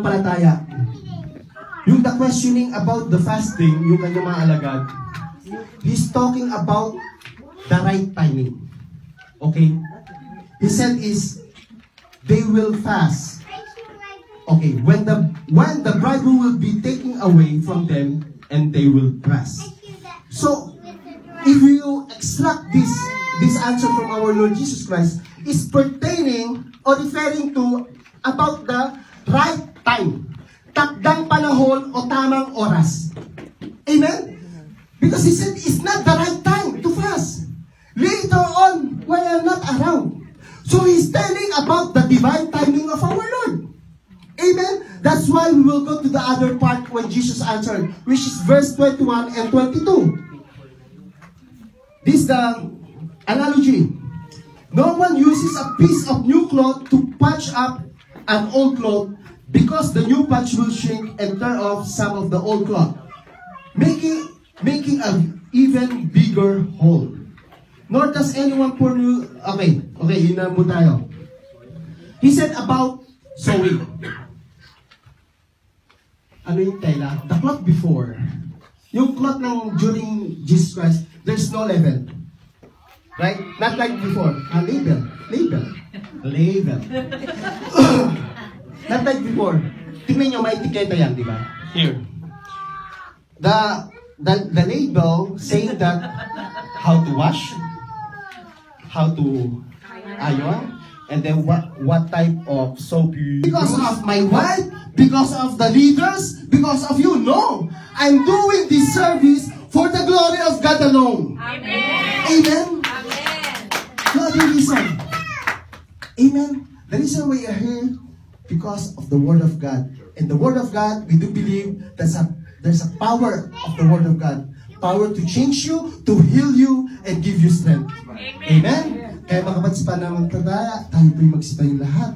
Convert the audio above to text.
pananampalataya. Yung the questioning about the fasting, yung kanyang mga alagad, he's talking about the right timing. Okay? He said is, they will fast. Okay, when the bridegroom will be taken away from them, and they will fast. So, if you extract this answer from our Lord Jesus Christ, is pertaining or referring to about the right time. Takdang panahon o tamang oras. Amen? Because he said it's not the right time to fast. Later on, when I'm not around. So he's telling about the divine timing of our Lord. Amen? That's why we will go to the other part when Jesus answered, which is verse 21 and 22. This is the analogy. No one uses a piece of new cloth to patch up an old cloth, because the new patch will shrink and tear off some of the old cloth, making an even bigger hole. Nor does anyone pour new... Okay, yun na po tayo. He said about sewing. Ano yung tela? The cloth before. Yung cloth ng during Jesus Christ, there's no level. Right? Not like before. Label. Not like before. Tingnan nyo, may etiketa yan, di ba? Here. The label saying that how to wash, how to iron, and then what type of soap you use. Because of my wife, because of the leaders, because of you. No. I'm doing this service for the glory of God alone. Amen. Amen. No other reason. Amen. The reason we are here because of the Word of God. And the Word of God, we do believe there's a power of the Word of God. Power to change you, to heal you, and give you strength. Amen. Kaya mga kapatid, pananampalataya, tayo po'y magsipay lahat